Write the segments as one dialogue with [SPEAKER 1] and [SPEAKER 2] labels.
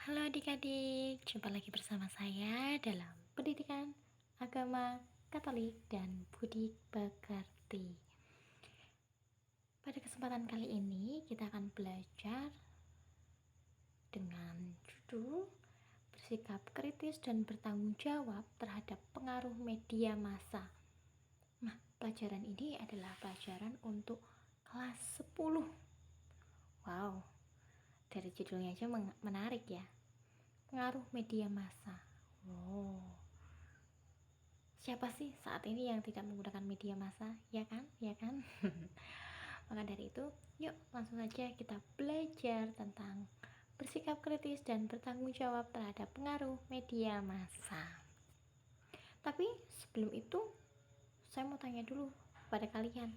[SPEAKER 1] Halo adik-adik, jumpa lagi bersama saya dalam Pendidikan Agama Katolik dan Budi Pekerti. Pada kesempatan kali ini kita akan belajar dengan judul bersikap kritis dan bertanggung jawab terhadap pengaruh media massa. Nah, pelajaran ini adalah pelajaran untuk kelas 10. Wow, dari judulnya aja menarik ya. Pengaruh media massa. Siapa sih saat ini yang tidak menggunakan media massa? Ya kan? Ya kan? Maka dari itu, yuk langsung saja kita belajar tentang bersikap kritis dan bertanggung jawab terhadap pengaruh media massa. Tapi sebelum itu, saya mau tanya dulu pada kalian.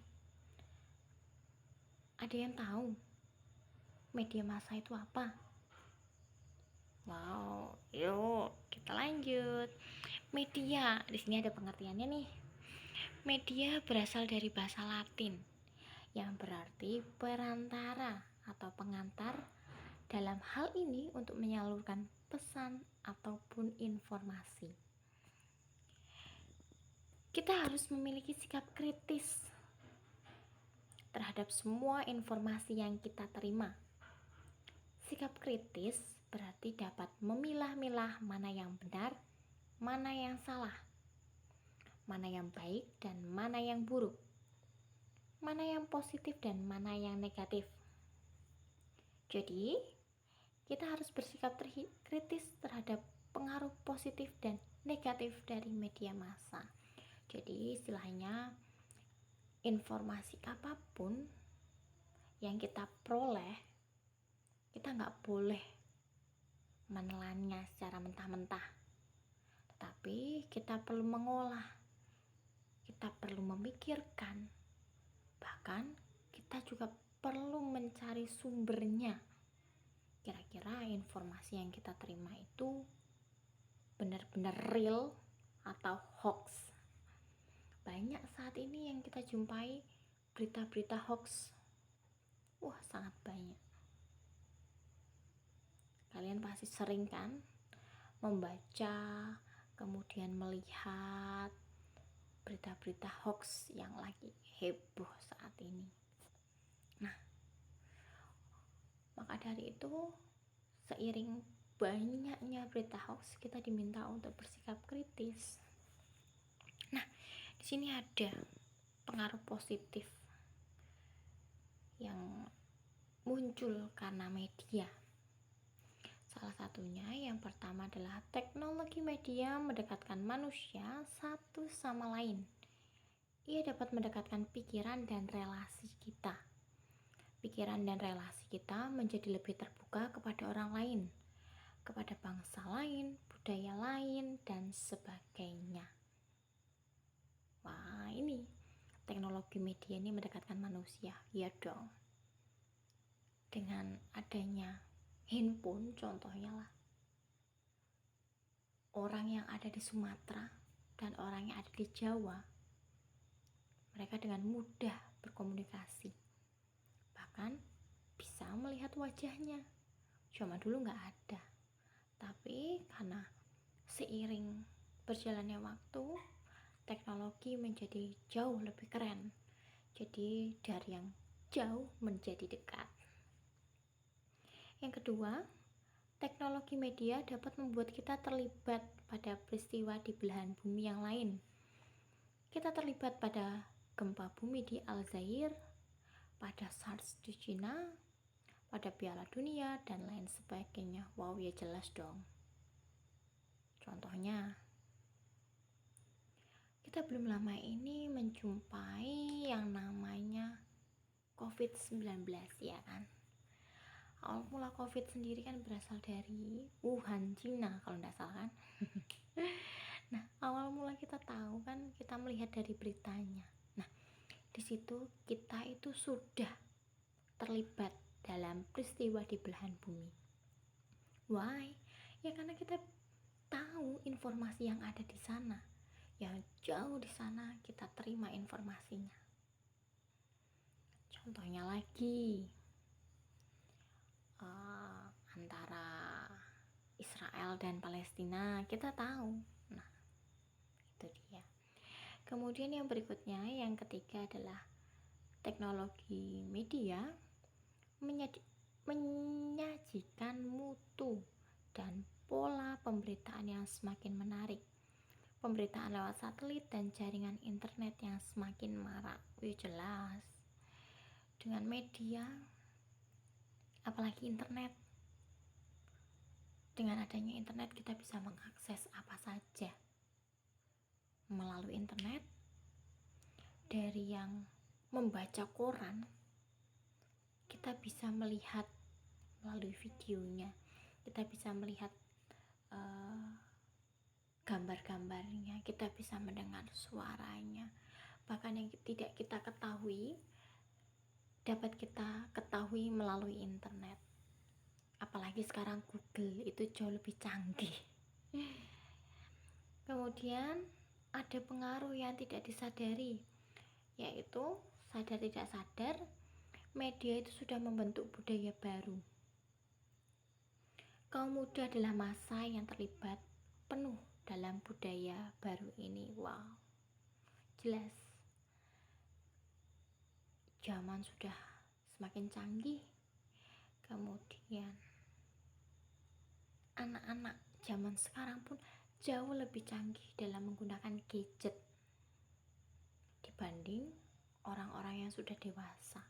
[SPEAKER 1] Ada yang tahu media massa itu apa? Wow, yuk kita lanjut. Media, di sini ada pengertiannya nih. Media berasal dari bahasa Latin yang berarti perantara atau pengantar, dalam hal ini untuk menyalurkan pesan ataupun informasi. Kita harus memiliki sikap kritis terhadap semua informasi yang kita terima. Sikap kritis berarti dapat memilah-milah mana yang benar, mana yang salah, mana yang baik dan mana yang buruk, mana yang positif dan mana yang negatif. Jadi, kita harus bersikap kritis terhadap pengaruh positif dan negatif dari media massa. Jadi, istilahnya informasi apapun yang kita peroleh, kita nggak boleh menelannya secara mentah-mentah. Tetapi kita perlu mengolah, kita perlu memikirkan, bahkan kita juga perlu mencari sumbernya. Kira-kira informasi yang kita terima itu benar-benar real atau hoax. Banyak saat ini yang kita jumpai berita-berita hoax. Wah, sangat banyak. Kalian pasti sering kan membaca, kemudian melihat berita-berita hoax yang lagi heboh saat ini. Nah, maka dari itu, seiring banyaknya berita hoax, kita diminta untuk bersikap kritis. Nah, di sini ada pengaruh positif yang muncul karena media. Salah satunya yang pertama adalah teknologi media mendekatkan manusia satu sama lain. Ia dapat mendekatkan pikiran dan relasi kita. Pikiran dan relasi kita menjadi lebih terbuka kepada orang lain, kepada bangsa lain, budaya lain, dan sebagainya. Wah, ini teknologi media ini mendekatkan manusia, ya dong. Dengan adanya handphone contohnya lah, orang yang ada di Sumatera dan orang yang ada di Jawa, mereka dengan mudah berkomunikasi, bahkan bisa melihat wajahnya. Cuma dulu nggak ada, tapi karena seiring berjalannya waktu, teknologi menjadi jauh lebih keren. Jadi dari yang jauh menjadi dekat. Yang kedua, teknologi media dapat membuat kita terlibat pada peristiwa di belahan bumi yang lain. Kita terlibat pada gempa bumi di Aljazair, pada SARS di Cina, pada Piala Dunia, dan lain sebagainya. Wow, ya jelas dong. Contohnya, kita belum lama ini menjumpai yang namanya COVID-19, ya kan? Awal mula COVID sendiri kan berasal dari Wuhan, Cina kalau tidak salah kan. Nah, awal mula kita tahu kan, kita melihat dari beritanya. Nah, di situ kita itu sudah terlibat dalam peristiwa di belahan bumi. Why? Ya karena kita tahu informasi yang ada di sana. Yang jauh di sana kita terima informasinya. Contohnya lagi, antara Israel dan Palestina, kita tahu. Nah, itu dia. Kemudian yang berikutnya, yang ketiga adalah teknologi media menyajikan mutu dan pola pemberitaan yang semakin menarik. Pemberitaan lewat satelit dan jaringan internet yang semakin marak. Jelas. Dengan media, apalagi internet. Dengan adanya internet kita bisa mengakses apa saja. Melalui internet, dari yang membaca koran, kita bisa melihat melalui videonya, kita bisa melihat gambar-gambarnya, kita bisa mendengar suaranya. Bahkan yang tidak kita ketahui dapat kita ketahui melalui internet. Apalagi sekarang Google itu jauh lebih canggih. Kemudian ada pengaruh yang tidak disadari, yaitu sadar tidak sadar media itu sudah membentuk budaya baru. Kaum muda adalah massa yang terlibat penuh dalam budaya baru ini. Wow, jelas zaman sudah semakin canggih. Kemudian anak-anak zaman sekarang pun jauh lebih canggih dalam menggunakan gadget dibanding orang-orang yang sudah dewasa.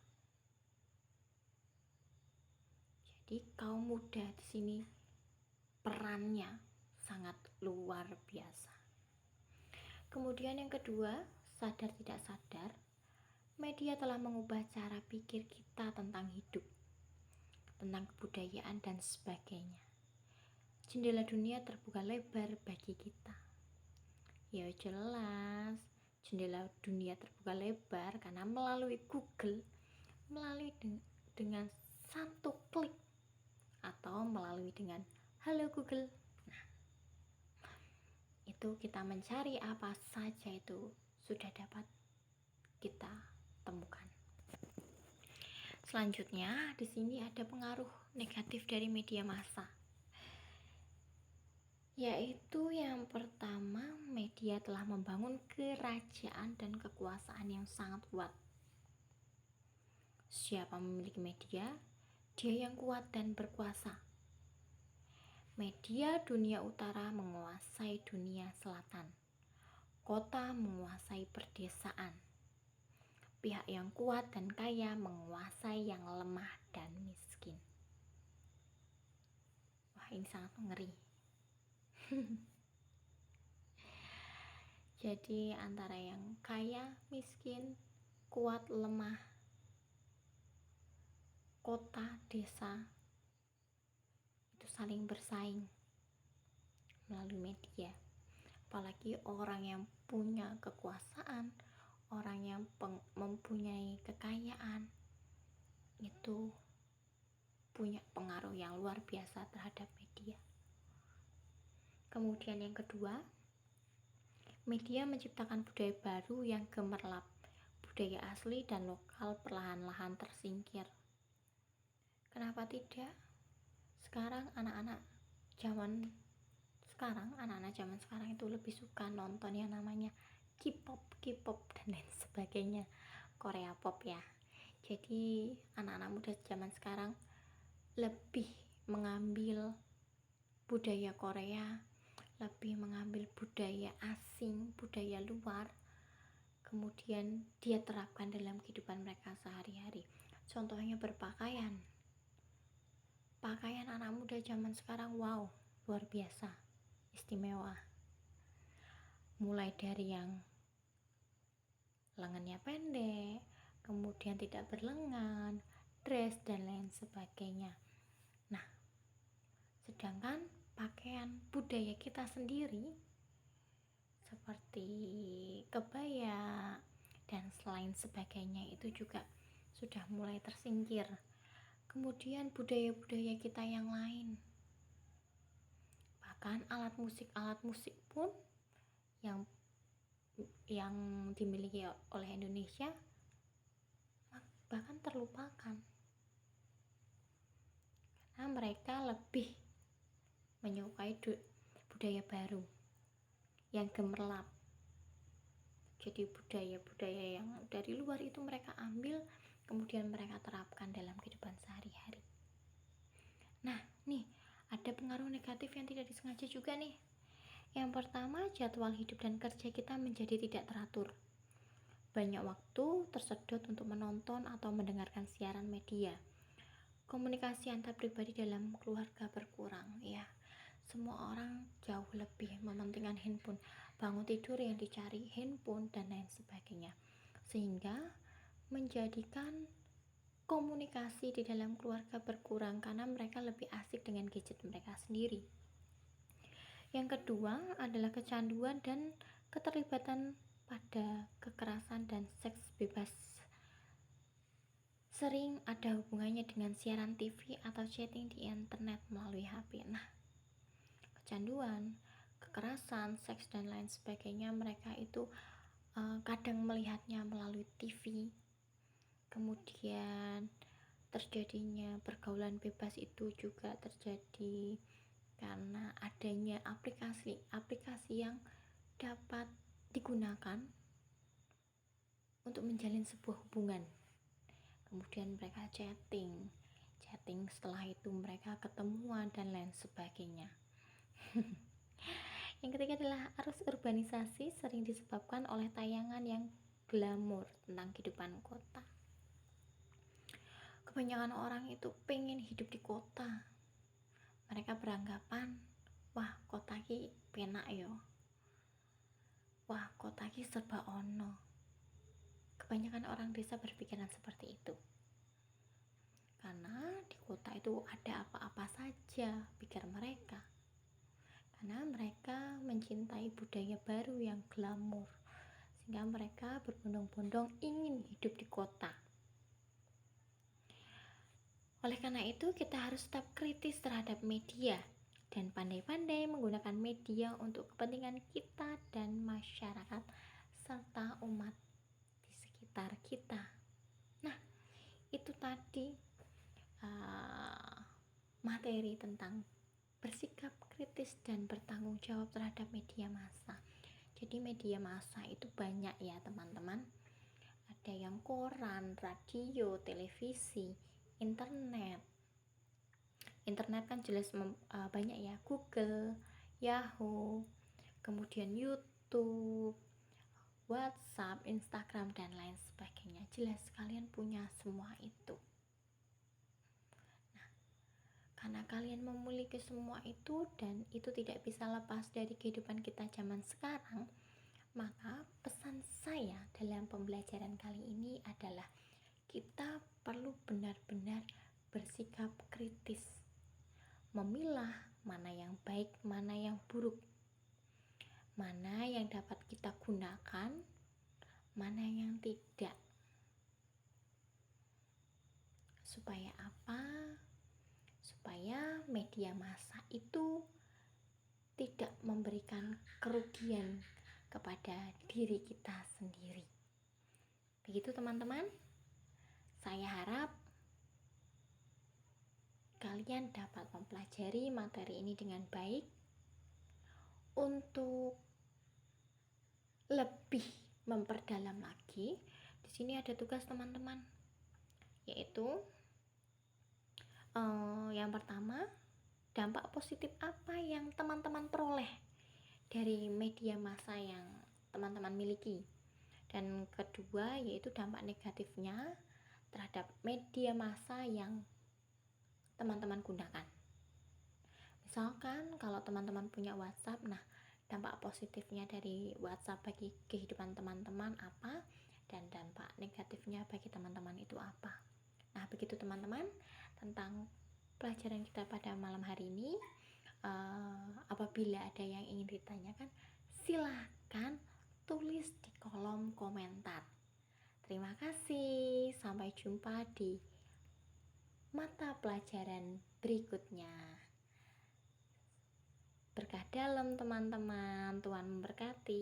[SPEAKER 1] Jadi kaum muda di sini perannya sangat luar biasa. Kemudian yang kedua, sadar tidak sadar, media telah mengubah cara pikir kita tentang hidup, tentang kebudayaan dan sebagainya. Jendela dunia terbuka lebar bagi kita. Ya jelas, jendela dunia terbuka lebar karena melalui Google, melalui dengan satu klik, atau melalui dengan halo Google. Nah, itu kita mencari apa saja itu sudah dapat kita temukan. Selanjutnya, di sini ada pengaruh negatif dari media massa. Yaitu yang pertama, media telah membangun kerajaan dan kekuasaan yang sangat kuat. Siapa memiliki media, dia yang kuat dan berkuasa. Media dunia utara menguasai dunia selatan. Kota menguasai perdesaan. Pihak yang kuat dan kaya menguasai yang lemah dan miskin. Wah, ini sangat mengeri. Jadi antara yang kaya, miskin, kuat, lemah, kota, desa, itu saling bersaing melalui media. Apalagi orang yang punya kekuasaan, orang yang mempunyai kekayaan, itu punya pengaruh yang luar biasa terhadap media. Kemudian yang kedua, media menciptakan budaya baru yang gemerlap. Budaya asli dan lokal perlahan-lahan tersingkir. Kenapa tidak? Sekarang anak-anak zaman sekarang itu lebih suka nonton yang namanya K-pop dan lain sebagainya, Korea pop ya. Jadi anak-anak muda zaman sekarang lebih mengambil budaya Korea, lebih mengambil budaya asing, budaya luar, kemudian dia terapkan dalam kehidupan mereka sehari-hari. Contohnya berpakaian. Pakaian anak muda zaman sekarang, wow, luar biasa, istimewa. Mulai dari yang lengannya pendek, kemudian tidak berlengan, dress dan lain sebagainya. Nah, sedangkan pakaian budaya kita sendiri seperti kebaya dan selain sebagainya itu juga sudah mulai tersingkir. Kemudian budaya-budaya kita yang lain, bahkan alat musik pun yang dimiliki oleh Indonesia bahkan terlupakan karena mereka lebih menyukai budaya baru yang gemerlap. Jadi budaya-budaya yang dari luar itu mereka ambil, kemudian mereka terapkan dalam kehidupan sehari-hari. Nah, nih ada pengaruh negatif yang tidak disengaja juga nih. Yang pertama, jadwal hidup dan kerja kita menjadi tidak teratur. Banyak waktu tersedot untuk menonton atau mendengarkan siaran media. Komunikasi antar pribadi dalam keluarga berkurang, ya. Semua orang jauh lebih mementingkan handphone, bangun tidur yang dicari handphone dan lain sebagainya, sehingga menjadikan komunikasi di dalam keluarga berkurang karena mereka lebih asik dengan gadget mereka sendiri. Yang kedua adalah kecanduan dan keterlibatan pada kekerasan dan seks bebas. Sering ada hubungannya dengan siaran TV atau chatting di internet melalui HP. Nah, kecanduan, kekerasan, seks dan lain sebagainya, mereka itu kadang melihatnya melalui TV. Kemudian terjadinya pergaulan bebas itu juga terjadi karena adanya aplikasi yang dapat digunakan untuk menjalin sebuah hubungan. Kemudian mereka chatting, setelah itu mereka ketemuan dan lain sebagainya. Yang ketiga adalah arus urbanisasi, sering disebabkan oleh tayangan yang glamor tentang kehidupan kota. Kebanyakan orang itu pengen hidup di kota. Mereka beranggapan, wah kota ki penak yo, wah kota ki serba ono. Kebanyakan orang desa berpikiran seperti itu, karena di kota itu ada apa-apa saja, pikir mereka. Karena mereka mencintai budaya baru yang glamor, sehingga mereka berbondong-bondong ingin hidup di kota. Oleh karena itu, kita harus tetap kritis terhadap media dan pandai-pandai menggunakan media untuk kepentingan kita dan masyarakat serta umat di sekitar kita. Nah, itu tadi materi tentang bersikap kritis dan bertanggung jawab terhadap media massa. Jadi media massa itu banyak ya teman-teman. Ada yang koran, radio, televisi, internet kan jelas banyak ya, Google, Yahoo, kemudian YouTube, WhatsApp, Instagram dan lain sebagainya. Jelas kalian punya semua itu. Nah, karena kalian memiliki semua itu dan itu tidak bisa lepas dari kehidupan kita zaman sekarang, maka pesan saya dalam pembelajaran kali ini adalah kita perlu benar-benar bersikap kritis, memilah mana yang baik, mana yang buruk, mana yang dapat kita gunakan, mana yang tidak. Supaya apa? Supaya media massa itu tidak memberikan kerugian kepada diri kita sendiri. Begitu teman-teman. Saya harap kalian dapat mempelajari materi ini dengan baik untuk lebih memperdalam lagi. Di sini ada tugas teman-teman, yaitu yang pertama, dampak positif apa yang teman-teman peroleh dari media massa yang teman-teman miliki. Dan kedua, yaitu dampak negatifnya terhadap media massa yang teman-teman gunakan. Misalkan kalau teman-teman punya WhatsApp, nah dampak positifnya dari WhatsApp bagi kehidupan teman-teman apa, dan dampak negatifnya bagi teman-teman itu apa. Nah begitu teman-teman tentang pelajaran kita pada malam hari ini. Apabila ada yang ingin ditanyakan, silahkan tulis di kolom komentar. Terima kasih, sampai jumpa di mata pelajaran berikutnya. Berkah dalam teman-teman, Tuhan memberkati.